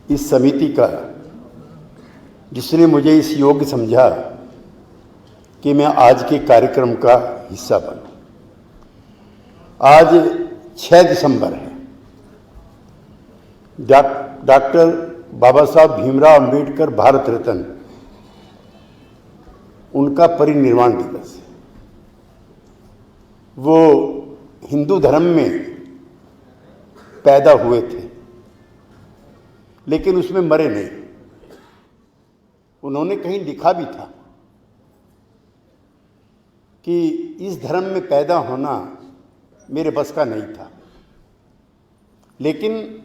इस समिति का जिसने मुझे इस योग्य समझा कि मैं आज के कार्यक्रम का हिस्सा बनूं। आज 6 दिसंबर है। डॉक्टर बाबा साहब भीमराव अंबेडकर भारत रत्न, उनका परिनिर्वाण दिवस है। वो हिंदू धर्म में पैदा हुए थे, लेकिन उसमें मरे नहीं। उन्होंने कहीं लिखा भी था कि इस धर्म में पैदा होना मेरे बस का नहीं था, लेकिन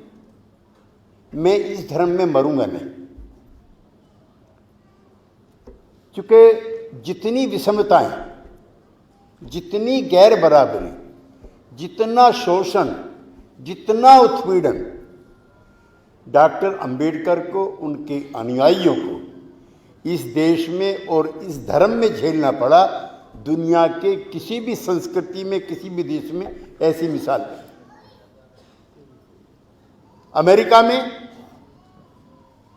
मैं इस धर्म में मरूंगा नहीं। क्योंकि जितनी विषमताएं, जितनी गैर बराबरी, जितना शोषण, जितना उत्पीड़न डॉक्टर अंबेडकर को, उनके अनुयायियों को इस देश में और इस धर्म में झेलना पड़ा, दुनिया के किसी भी संस्कृति में, किसी भी देश में ऐसी मिसाल नहीं। अमेरिका में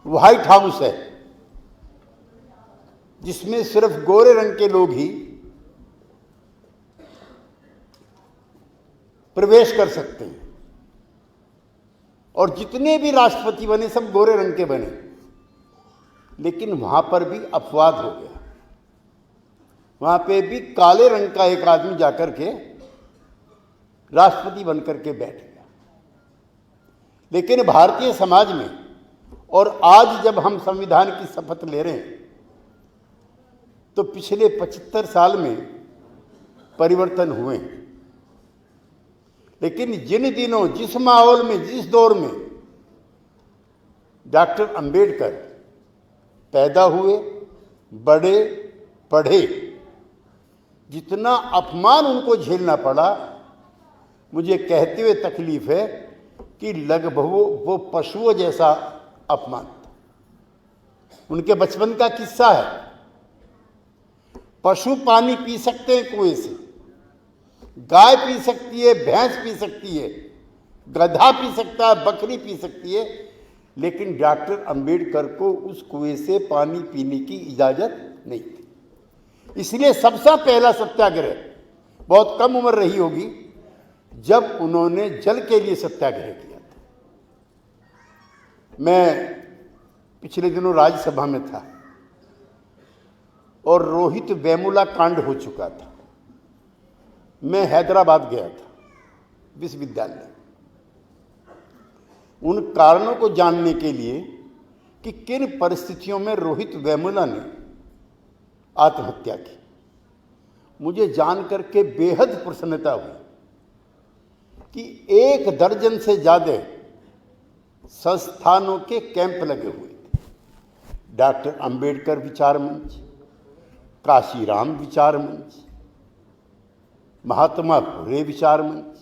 व्हाइट हाउस है जिसमें सिर्फ गोरे रंग के लोग ही प्रवेश कर सकते हैं, और जितने भी राष्ट्रपति बने सब गोरे रंग के बने। लेकिन वहां पर भी अपवाद हो गया। वहां पे भी काले रंग का एक आदमी जाकर के राष्ट्रपति बनकर के बैठ गया। लेकिन भारतीय समाज में, और आज जब हम संविधान की शपथ ले रहे हैं, तो पिछले 75 साल में परिवर्तन हुए हैं। लेकिन जिन दिनों, जिस माहौल में, जिस दौर में डॉक्टर अंबेडकर पैदा हुए, बड़े, पढ़े, जितना अपमान उनको झेलना पड़ा, मुझे कहते हुए तकलीफ है कि लगभग वो पशुओं जैसा अपमान था। उनके बचपन का किस्सा है। पशु पानी पी सकते हैं कुएं से, गाय पी सकती है, भैंस पी सकती है, गधा पी सकता है, बकरी पी सकती है, लेकिन डॉक्टर अंबेडकर को उस कुएं से पानी पीने की इजाजत नहीं थी। इसलिए सबसे पहला सत्याग्रह, बहुत कम उम्र रही होगी जब उन्होंने जल के लिए सत्याग्रह किया था। मैं पिछले दिनों राज्यसभा में था और रोहित वेमुला कांड हो चुका था। मैं हैदराबाद गया था विश्वविद्यालय, उन कारणों को जानने के लिए कि किन परिस्थितियों में रोहित वेमुला ने आत्महत्या की। मुझे जानकर के बेहद प्रसन्नता हुई कि 1 दर्जन से ज्यादा संस्थानों के कैंप लगे हुए थे। डॉक्टर अंबेडकर विचार मंच, काशीराम विचार मंच, महात्मा फुले विचार मंच,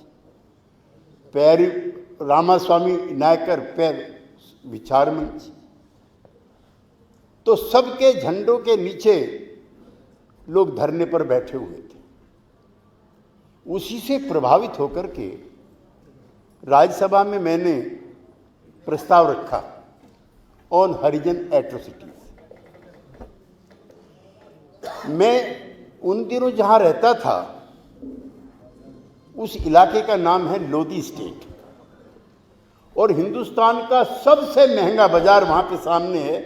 रामास्वामी नायकर विचार मंच, तो सबके झंडों के नीचे लोग धरने पर बैठे हुए थे। उसी से प्रभावित होकर के राज्यसभा में मैंने प्रस्ताव रखा ऑन हरिजन एट्रोसिटीज। मैं उन दिनों जहां रहता था, उस इलाके का नाम है लोधी स्टेट, और हिंदुस्तान का सबसे महंगा बाजार वहां पे सामने है,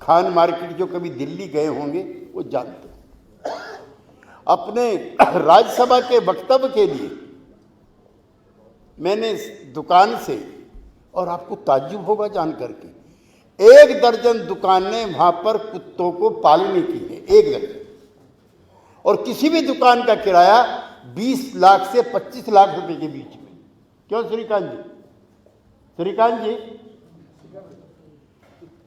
खान मार्केट। जो कभी दिल्ली गए होंगे वो जानते हैं। अपने राज्यसभा के वक्तव्य के लिए मैंने इस दुकान से, और आपको ताज्जुब होगा जानकर के, 1 दर्जन दुकानें वहां पर कुत्तों को पालने की है, 1 दर्जन। और किसी भी दुकान का किराया 20 लाख से 25 लाख रुपए के बीच में। क्यों श्रीकांत जी? श्रीकांत जी,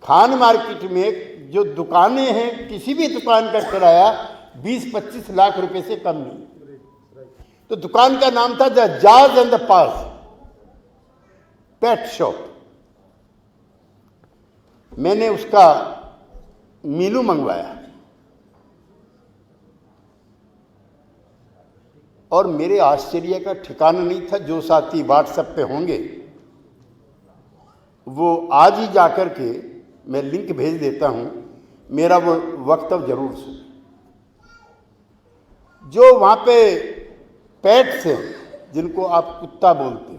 खान मार्केट में जो दुकानें हैं, किसी भी दुकान का किराया 20-25 लाख रुपए से कम नहीं। तो दुकान का नाम था द जाज and the pass pet shop. मैंने उसका मीनू मंगवाया और मेरे आश्चर्य का ठिकाना नहीं था। जो साथी व्हाट्सएप पे होंगे वो आज ही जाकर के, मैं लिंक भेज देता हूं, मेरा वो वक्तव्य जरूर सुन। जो वहां पे पेट्स हैं जिनको आप कुत्ता बोलते हो,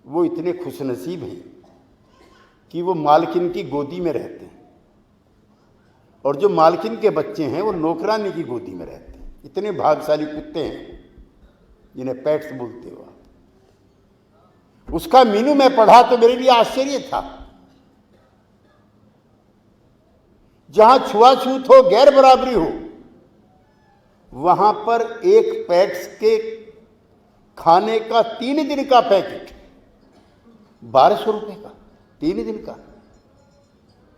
वो इतने खुशनसीब हैं कि वो मालकिन की गोदी में रहते हैं, और जो मालकिन के बच्चे हैं वो नौकरानी की गोदी में रहते हैं। इतने भाग्यशाली कुत्ते हैं जिन्हें पेट्स बोलते हो आप। उसका मीनू मैं पढ़ा तो मेरे लिए आश्चर्य था। जहां छुआछूत हो, गैर बराबरी हो, वहां पर एक पेट्स के खाने का 3 दिन का पैकेट 1200 रुपए का, 3 दिन का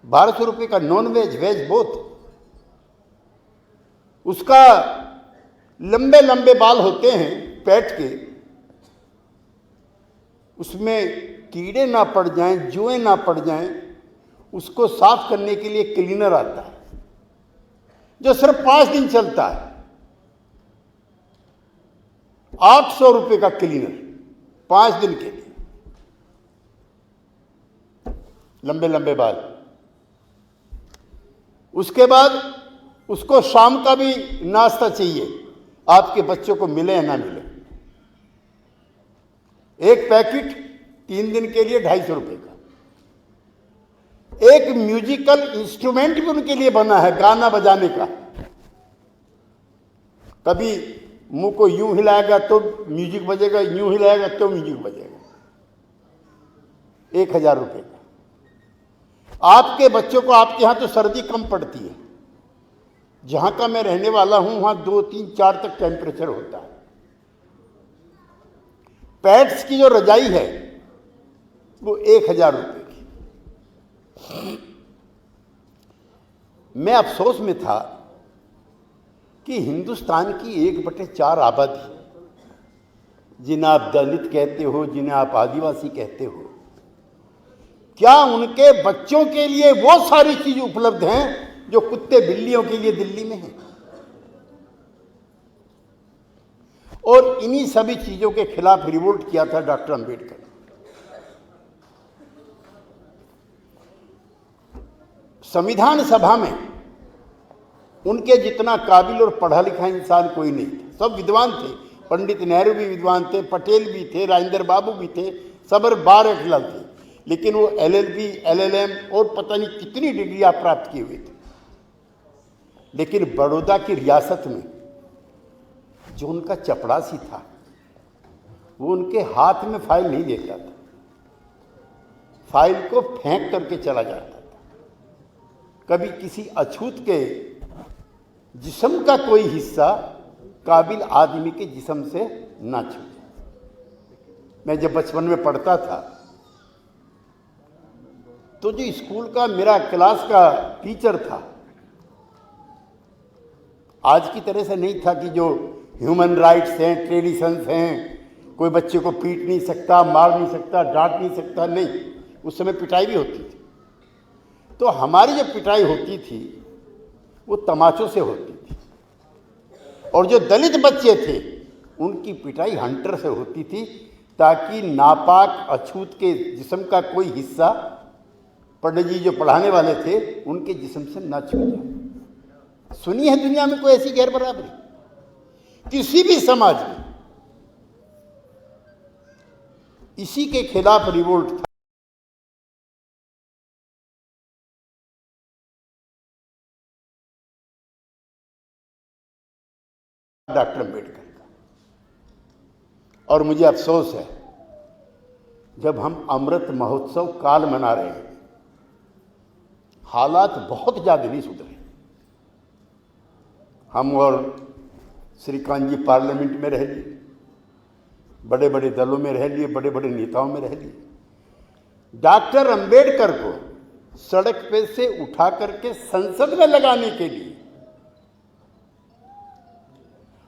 1200 रुपए का, नॉन वेज वेज बोथ। उसका लंबे लंबे बाल होते हैं पेट के, उसमें कीड़े ना पड़ जाएं, जुएं ना पड़ जाएं, उसको साफ करने के लिए क्लीनर आता है जो सिर्फ 5 दिन चलता है। 800 रुपए का क्लीनर 5 दिन के लिए, लंबे लंबे बाल। उसके बाद उसको शाम का भी नाश्ता चाहिए, आपके बच्चों को मिले या ना मिले। एक पैकेट 3 दिन के लिए 250 रुपए का। एक म्यूजिकल इंस्ट्रूमेंट भी उनके लिए बना है, गाना बजाने का। कभी मुंह को यूं हिलाएगा तो म्यूजिक बजेगा, यूं हिलाएगा तो म्यूजिक बजेगा। 1000 रुपए का। आपके बच्चों को, आपके यहां तो सर्दी कम पड़ती है, जहां का मैं रहने वाला हूं वहां 2, 3, 4 तक टेम्परेचर होता है। पैट्स की जो रजाई है वो 1000 रुपए की। मैं अफसोस में था कि हिंदुस्तान की 1/4 आबादी, जिन्हें आप दलित कहते हो, जिन्हें आप आदिवासी कहते हो, क्या उनके बच्चों के लिए वो सारी चीज उपलब्ध हैं जो कुत्ते बिल्लियों के लिए दिल्ली में है? और इन्हीं सभी चीजों के खिलाफ रिवोल्ट किया था डॉक्टर अंबेडकर। संविधान सभा में उनके जितना काबिल और पढ़ा लिखा इंसान कोई नहीं था। सब विद्वान थे, पंडित नेहरू भी विद्वान थे, पटेल भी थे, राजेंद्र बाबू भी थे, सबर बार अटलल थे, लेकिन वो LLB, LLM और पता नहीं कितनी डिग्रियां प्राप्त किए हुए थे। लेकिन बड़ौदा की रियासत में जो उनका चपड़ासी था, वो उनके हाथ में फाइल नहीं देता था, फाइल को फेंक करके चला जाता था। कभी किसी अछूत के जिस्म का कोई हिस्सा काबिल आदमी के जिस्म से ना छूटे। मैं जब बचपन में पढ़ता था तो जो स्कूल का मेरा क्लास का टीचर था, आज की तरह से नहीं था कि जो ह्यूमन राइट्स हैं, ट्रेडिशंस हैं, कोई बच्चे को पीट नहीं सकता, मार नहीं सकता, डांट नहीं सकता, नहीं। उस समय पिटाई भी होती थी। तो हमारी जो पिटाई होती थी वो तमाचों से होती थी, और जो दलित बच्चे थे उनकी पिटाई हंटर से होती थी, ताकि नापाक अछूत के जिस्म का कोई हिस्सा, पंडित जी जो पढ़ाने वाले थे, उनके जिस्म से ना छू जाए। सुनी है दुनिया में कोई ऐसी गैर बराबरी किसी भी समाज में? इसी के खिलाफ रिवोल्ट था डॉक्टर अंबेडकर का। और मुझे अफसोस है, जब हम अमृत महोत्सव काल मना रहे हैं, हालात बहुत ज्यादा नहीं सुधरे। हम और श्रीकांत जी पार्लियामेंट में रह लिए, बड़े बड़े दलों में रह लिए, बड़े बड़े नेताओं में रह लिए। डॉक्टर अंबेडकर को सड़क पे से उठा करके संसद में लगाने के लिए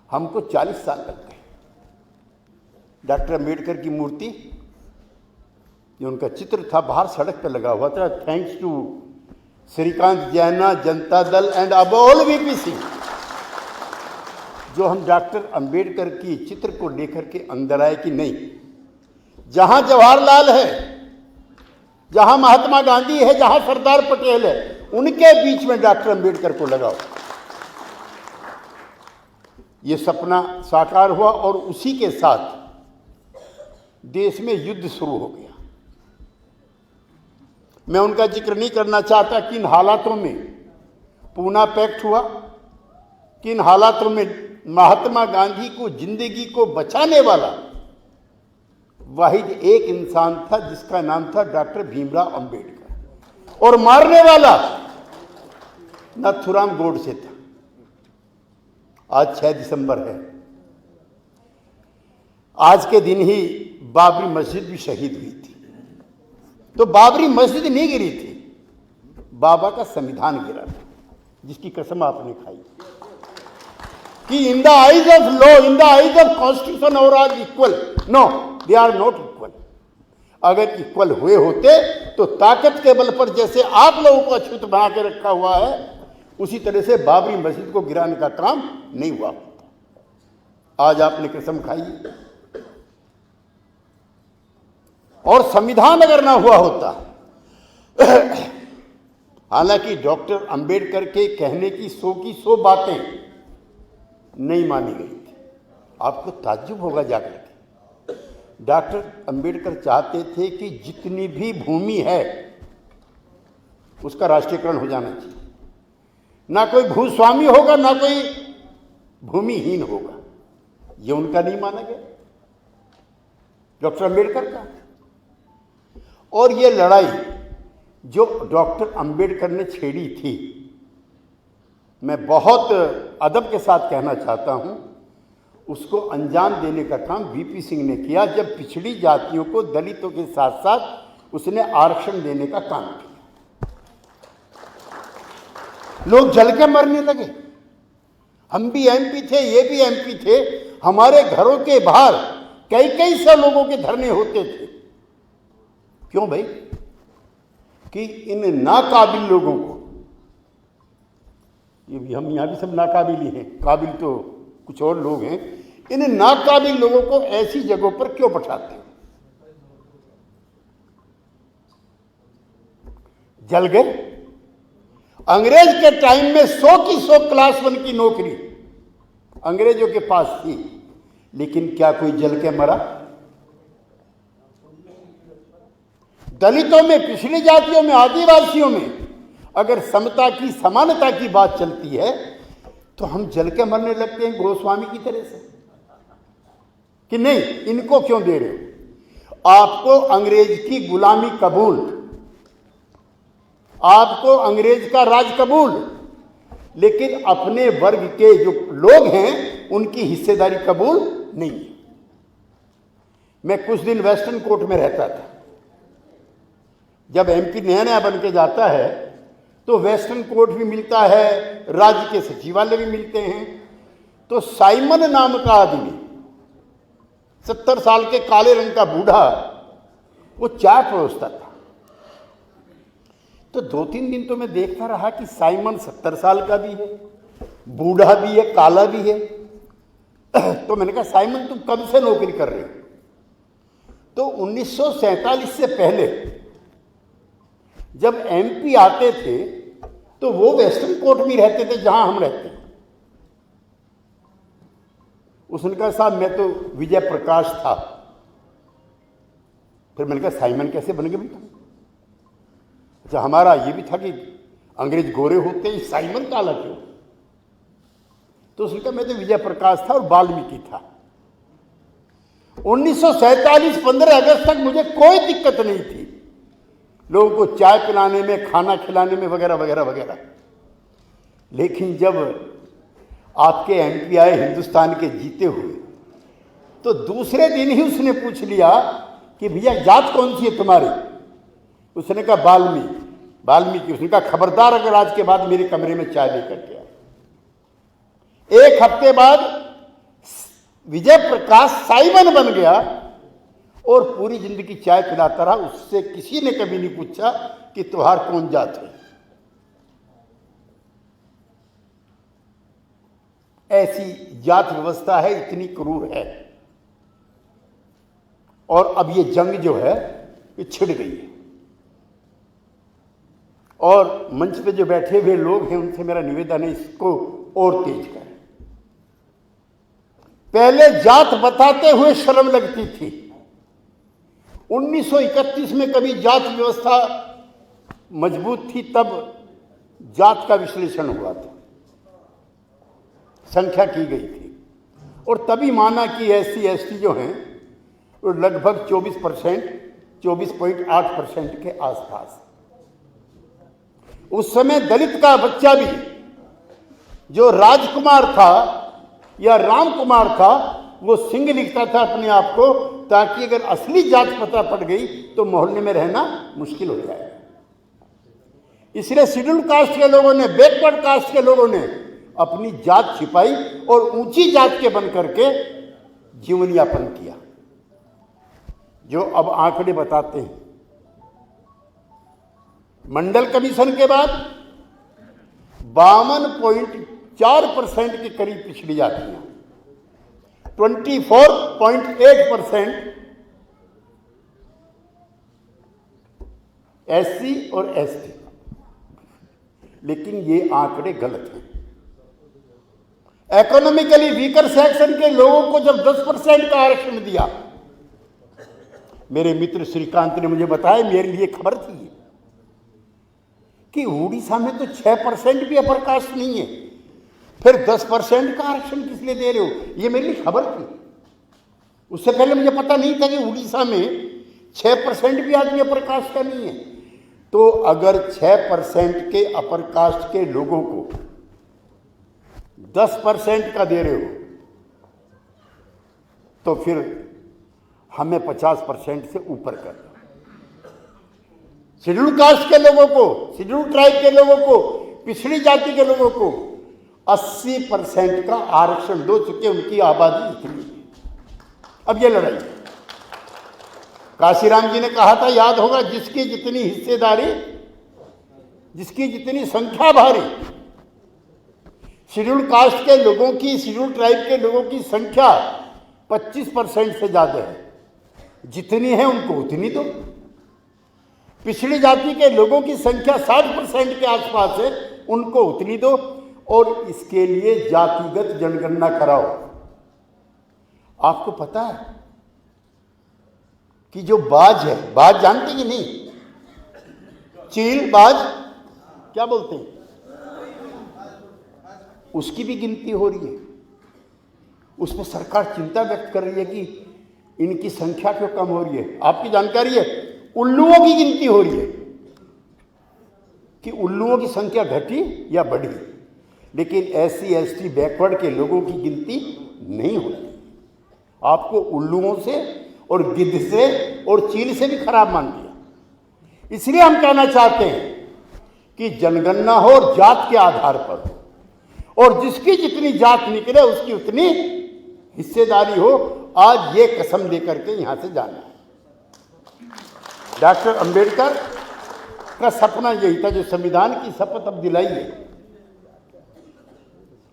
हमको 40 साल लग गए। डॉक्टर अंबेडकर की मूर्ति, जो उनका चित्र था, बाहर सड़क पे लगा हुआ था। थैंक्स टू श्रीकांत जैना, जनता दल एंड अब ऑल VP सिंह, जो हम डॉक्टर अंबेडकर की चित्र को लेकर के अंदर आए कि नहीं, जहां जवाहरलाल है जहां महात्मा गांधी है, जहां सरदार पटेल है, उनके बीच में डॉक्टर अंबेडकर को लगाओ। ये सपना साकार हुआ और उसी के साथ देश में युद्ध शुरू हो गया। मैं उनका जिक्र नहीं करना चाहता किन हालातों में पूना पैक्ट हुआ, किन हालातों में महात्मा गांधी को, जिंदगी को बचाने वाला वाहिद एक इंसान था जिसका नाम था डॉक्टर भीमराव अंबेडकर, और मारने वाला नाथूराम गोडसे था। आज 6 दिसंबर है। आज के दिन ही बाबरी मस्जिद भी शहीद हुई थी। तो बाबरी मस्जिद नहीं गिरी थी, बाबा का संविधान गिरा था, जिसकी कसम आपने खाई कि in the eyes of law, in the eyes of constitution और are equal. No, they are not equal. अगर इक्वल हुए होते तो ताकत के बल पर जैसे आप लोगों को अछूत बना के रखा हुआ है, उसी तरह से बाबरी मस्जिद को गिराने का काम नहीं हुआ होता। आज आपने कसम खाई। और संविधान अगर ना हुआ होता, हालांकि डॉक्टर अंबेडकर के कहने की 100 की 100 बातें नहीं मानी गई थी। आपको ताज्जुब होगा जाकर के, डॉक्टर अंबेडकर चाहते थे कि जितनी भी भूमि है उसका राष्ट्रीयकरण हो जाना चाहिए। ना कोई भूस्वामी होगा, ना कोई भूमिहीन होगा। ये उनका नहीं माना गया, डॉक्टर अंबेडकर का। और ये लड़ाई जो डॉक्टर अंबेडकर ने छेड़ी थी, मैं बहुत अदब के साथ कहना चाहता हूं, उसको अंजाम देने का काम वीपी सिंह ने किया, जब पिछड़ी जातियों को, दलितों के साथ साथ उसने आरक्षण देने का काम किया। लोग जल के मरने लगे। हम भी एमपी थे, ये भी एमपी थे, हमारे घरों के बाहर कई सौ लोगों के धरने होते थे। क्यों भाई? कि इन नाकाबिल लोगों को, ये भी हम यहां भी सब नाकाबिल ही हैं, काबिल तो कुछ और लोग हैं, इन नाकाबिल लोगों को ऐसी जगहों पर क्यों पठाते हो? जल गए। अंग्रेज के टाइम में 100 की 100 क्लास 1 की नौकरी अंग्रेजों के पास थी, लेकिन क्या कोई जल के मरा? दलितों में, पिछड़ी जातियों में, आदिवासियों में अगर समता की, समानता की बात चलती है तो हम जल के मरने लगते हैं गोस्वामी की तरह से कि नहीं, इनको क्यों दे रहे हो? आपको अंग्रेज की गुलामी कबूल, आपको अंग्रेज का राज कबूल, लेकिन अपने वर्ग के जो लोग हैं उनकी हिस्सेदारी कबूल नहीं है। मैं कुछ दिन वेस्टर्न कोर्ट में रहता था। जब एमपी नया नया बन के जाता है तो वेस्टर्न कोर्ट भी मिलता है, राज्य के सचिवालय भी मिलते हैं। तो साइमन नाम का आदमी, 70 साल के काले रंग का बूढ़ा, वो चाय परोसता था। तो 2-3 दिन तो मैं देखता रहा कि साइमन 70 साल का भी है, बूढ़ा भी है, काला भी है। तो मैंने कहा, साइमन तुम कब से नौकरी कर रहे हो? तो 1947 से पहले जब एमपी आते थे तो वो वेस्टर्न कोर्ट में रहते थे जहां हम रहते हैं। उसने कहा, साहब मैं तो विजय प्रकाश था। फिर मैंने कहा, साइमन कैसे बन गए बेटा? अच्छा, हमारा ये भी था कि अंग्रेज गोरे होते ही साइमन काला क्यों? तो उसने कहा, मैं तो विजय प्रकाश था और वाल्मीकि था। 1947 15 अगस्त तक मुझे कोई दिक्कत नहीं थी लोगों को चाय पिलाने में, खाना खिलाने में, वगैरह वगैरह वगैरह। लेकिन जब आपके एमपी आए हिंदुस्तान के जीते हुए, तो दूसरे दिन ही उसने पूछ लिया कि भैया जात कौन सी है तुम्हारी? उसने कहा, वाल्मीकि। उसने कहा, खबरदार अगर आज के बाद मेरे कमरे में चाय लेकर के आए। 1 हफ्ते बाद विजय प्रकाश साइमन बन गया और पूरी जिंदगी चाय पिलाता रहा। उससे किसी ने कभी नहीं पूछा कि तुम्हार कौन जात है। ऐसी जात व्यवस्था है, इतनी क्रूर है। और अब ये जंग जो है ये छिड़ गई है। और मंच पे जो बैठे हुए लोग हैं उनसे मेरा निवेदन है, इसको और तेज करें। पहले जात बताते हुए शर्म लगती थी। 1931 में कभी जात व्यवस्था मजबूत थी, तब जात का विश्लेषण हुआ था, संख्या की गई थी, और तभी माना कि SC ST जो हैं वो लगभग 24%, 24.8% के आसपास। उस समय दलित का बच्चा भी जो राजकुमार था या राम कुमार था, वो सिंह लिखता था अपने आप को, ताकि अगर असली जात पता पड़ गई तो मोहल्ले में रहना मुश्किल हो जाएगा। इसलिए शेड्यूल कास्ट के लोगों ने, बैकवर्ड कास्ट के लोगों ने अपनी जात छिपाई और ऊंची जात के बन करके जीवन यापन किया, जो अब आंकड़े बताते हैं। मंडल कमीशन के बाद 52.4% के करीब पिछड़ी जातियां, 24.8% SC और ST। लेकिन ये आंकड़े गलत हैं। इकोनॉमिकली वीकर सेक्शन के लोगों को जब 10% का आरक्षण दिया, मेरे मित्र श्रीकांत ने मुझे बताया, मेरे लिए खबर थी कि उड़ीसा में तो 6% भी अपर कास्ट नहीं है, फिर 10% का आरक्षण किस लिए दे रहे हो? ये मेरे लिए खबर थी। उससे पहले मुझे पता नहीं था कि उड़ीसा में 6% भी आदमी अपर कास्ट का नहीं है। तो अगर 6% के अपर कास्ट के लोगों को 10% का दे रहे हो, तो फिर हमें 50% से ऊपर कर दो। शेड्यूल कास्ट के लोगों को, शेड्यूल ट्राइब के लोगों को, पिछड़ी जाति के लोगों को 80% का आरक्षण दो, चुके उनकी आबादी इतनी। अब ये लड़ाई, काशीराम जी ने कहा था, याद होगा, जिसकी जितनी हिस्सेदारी, जिसकी जितनी संख्या भारी। शेड्यूल कास्ट के लोगों की, शेड्यूल ट्राइब के लोगों की संख्या 25% से ज्यादा है। जितनी है उनको उतनी दो। पिछड़ी जाति के लोगों की संख्या 60% के आसपास है, उनको उतनी दो, और इसके लिए जातिगत जनगणना कराओ। आपको पता है कि जो बाज है, बाज जानते कि नहीं? चील, बाज क्या बोलते हैं, उसकी भी गिनती हो रही है। उसमें सरकार चिंता व्यक्त कर रही है कि इनकी संख्या क्यों कम हो रही है। आपकी जानकारी है, उल्लुओं की गिनती हो रही है कि उल्लुओं की संख्या घटी या बढ़ी, लेकिन SC ST बैकवर्ड के लोगों की गिनती नहीं हो रही। आपको उल्लुओं से और गिद्ध से और चील से भी खराब मान लिया। इसलिए हम कहना चाहते हैं कि जनगणना हो और जात के आधार पर हो, और जिसकी जितनी जात निकले उसकी उतनी हिस्सेदारी हो। आज ये कसम लेकर के यहां से जाना है। डॉक्टर अंबेडकर का सपना यही था, जो संविधान की शपथ अब दिलाई है,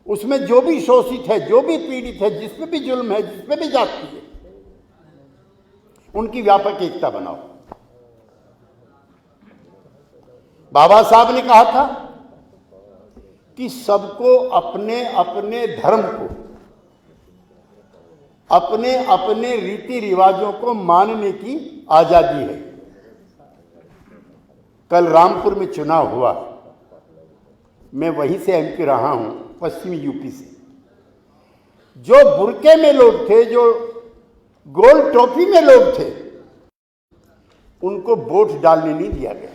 उसमें जो भी शोषित है, जो भी पीड़ित है, जिसमें भी जुल्म है, जिसमें भी जाति है, उनकी व्यापक एकता बनाओ। बाबा साहब ने कहा था कि सबको अपने अपने धर्म को, अपने अपने रीति रिवाजों को मानने की आजादी है। कल रामपुर में चुनाव हुआ, मैं वहीं से MP रहा हूं, पश्चिमी UP से। जो बुरके में लोग थे, जो गोल टोपी में लोग थे, उनको वोट डालने नहीं दिया गया।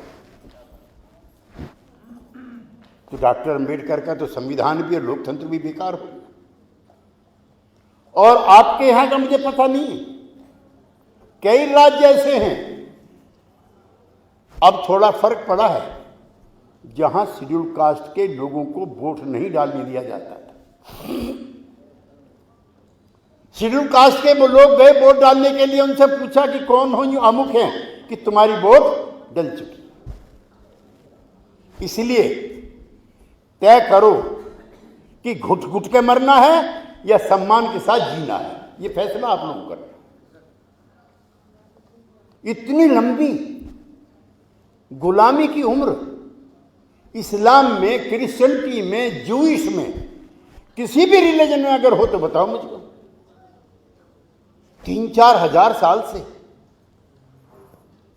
तो डॉक्टर अंबेडकर का तो संविधान भी और लोकतंत्र भी बेकार हो गया। और आपके यहां का मुझे पता नहीं, कई राज्य ऐसे हैं, अब थोड़ा फर्क पड़ा है, जहां शेड्यूल कास्ट के लोगों को वोट नहीं डालने दिया जाता था। शेड्यूल कास्ट के वो लोग गए वोट डालने के लिए, उनसे पूछा कि कौन हो, यूं अमुक हैं कि तुम्हारी वोट डल चुकी। इसलिए तय करो कि घुट घुट के मरना है या सम्मान के साथ जीना है। ये फैसला आप लोग करें। इतनी लंबी गुलामी की उम्र इस्लाम में, क्रिश्चियनिटी में, जूइश में, किसी भी रिलीजन में अगर हो तो बताओ मुझको। 3-4 हजार साल से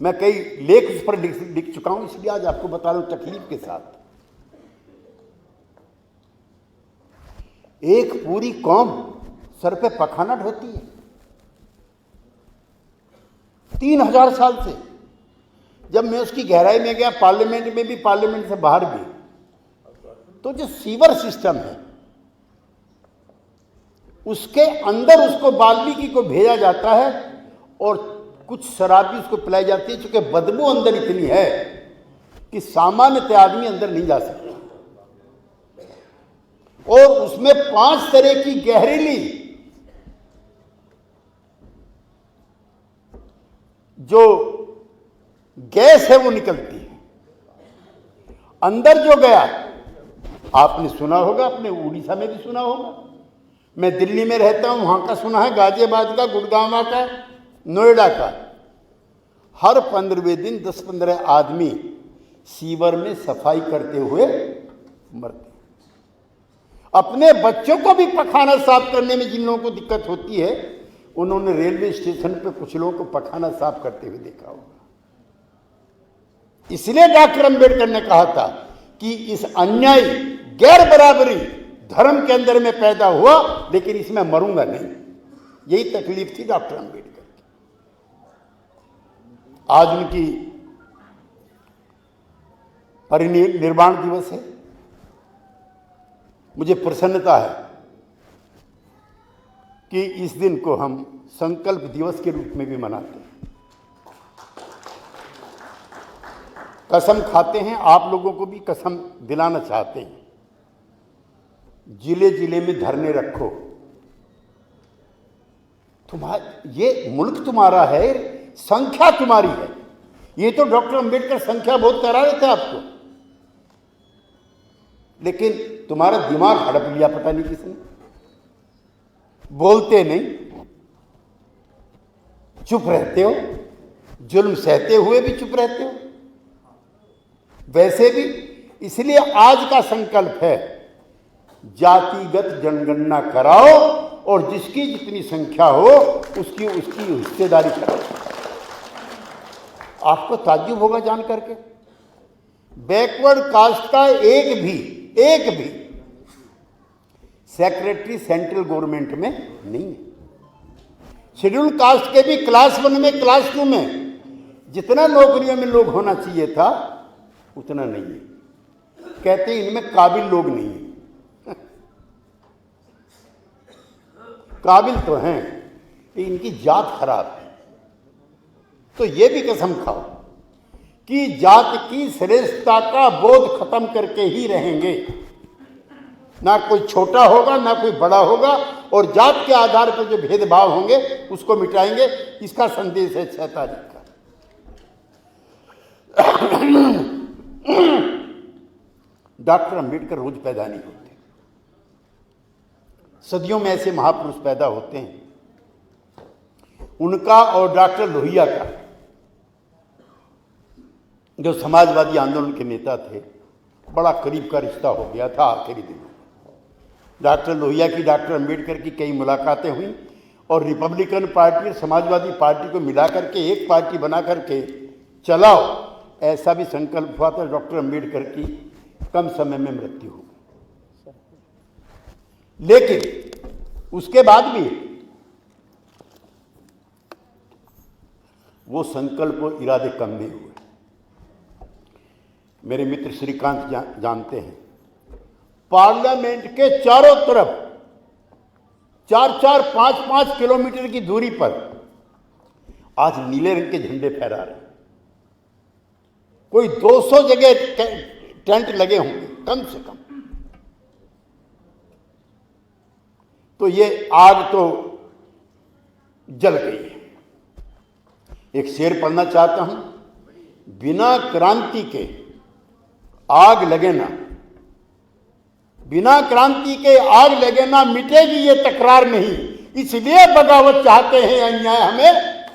मैं कई लेख उस पर लिख चुका हूं, इसलिए आज आपको बता रहा हूं तकलीफ के साथ। एक पूरी कौम सर पे पखाना ढोती है 3000 साल से। जब मैं उसकी गहराई में गया, पार्लियामेंट में भी, पार्लियामेंट से बाहर भी, तो जो सीवर सिस्टम है उसके अंदर उसको वाल्मीकि को भेजा जाता है और कुछ शराब भी उसको पिलाई जाती है, क्योंकि बदबू अंदर इतनी है कि सामान्य आदमी अंदर नहीं जा सकता। और उसमें 5 तरह की जहरीली जो गैस है वो निकलती है। अंदर जो गया, आपने सुना होगा, अपने उड़ीसा में भी सुना होगा, मैं दिल्ली में रहता हूं, वहां का सुना है, गाजियाबाद का, गुड़गांव का, नोएडा का। हर 15वें दिन 10-15 आदमी सीवर में सफाई करते हुए मरते। अपने बच्चों को भी पखाना साफ करने में जिन लोगों को दिक्कत होती है, उन्होंने रेलवे स्टेशन पे कुछ लोगों को पखाना साफ करते हुए देखा होगा। इसलिए डॉक्टर अंबेडकर ने कहा था कि इस अन्याय, गैर बराबरी धर्म के अंदर में पैदा हुआ, लेकिन इसमें मरूंगा नहीं। यही तकलीफ थी डॉक्टर अंबेडकर की। आज उनकी परिनिर्वाण दिवस है। मुझे प्रसन्नता है कि इस दिन को हम संकल्प दिवस के रूप में भी मनाते हैं। कसम खाते हैं, आप लोगों को भी कसम दिलाना चाहते हैं, जिले जिले में धरने रखो। ये मुल्क तुम्हारा है, संख्या तुम्हारी है। ये तो डॉक्टर अंबेडकर संख्या बहुत करा रहे थे आपको, लेकिन तुम्हारा दिमाग हड़प लिया पता नहीं किसने। बोलते नहीं, चुप रहते हो, जुल्म सहते हुए भी चुप रहते हो। वैसे भी इसलिए आज का संकल्प है, जातिगत जनगणना कराओ और जिसकी जितनी संख्या हो उसकी हिस्सेदारी कराओ। आपको ताज्जुब होगा जान करके, बैकवर्ड कास्ट का एक भी सेक्रेटरी सेंट्रल गवर्नमेंट में नहीं है। शेड्यूल कास्ट के भी क्लास 1 में, क्लास 2 में जितना नौकरियों में लोग होना चाहिए था उतना नहीं है। कहते हैं इनमें काबिल लोग नहीं है। काबिल तो हैं, इनकी जात खराब है। तो ये भी कसम खाओ कि जात की श्रेष्ठता का बोध खत्म करके ही रहेंगे। ना कोई छोटा होगा, ना कोई बड़ा होगा, और जात के आधार पर जो भेदभाव होंगे उसको मिटाएंगे। इसका संदेश है 6 तारीख का। डॉक्टर अंबेडकर रोज पैदा नहीं होते, सदियों में ऐसे महापुरुष पैदा होते हैं। उनका और डॉक्टर लोहिया का, जो समाजवादी आंदोलन के नेता थे, बड़ा करीब का रिश्ता हो गया था आखिरी दिनों में। डॉक्टर लोहिया की डॉक्टर अंबेडकर की कई मुलाकातें हुई और रिपब्लिकन पार्टी और समाजवादी पार्टी को मिला करके एक पार्टी बना करके चलाओ, ऐसा भी संकल्प हुआ था। डॉक्टर अंबेडकर की कम समय में मृत्यु हो गई, लेकिन उसके बाद भी वो संकल्प और इरादे कम नहीं हुए। मेरे मित्र श्रीकांत जानते हैं, पार्लियामेंट के चारों तरफ 4-4, 5-5 किलोमीटर की दूरी पर आज नीले रंग के झंडे फहरा रहे। कोई 200 जगह टेंट लगे होंगे कम से कम। तो ये आग तो जल गई है। एक शेर पढ़ना चाहता हूं, बिना क्रांति के आग लगे ना, बिना क्रांति के आग लगे ना, मिटेगी ये तकरार नहीं, इसलिए बगावत चाहते हैं, अन्याय हमें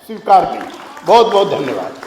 स्वीकार नहीं। बहुत बहुत धन्यवाद।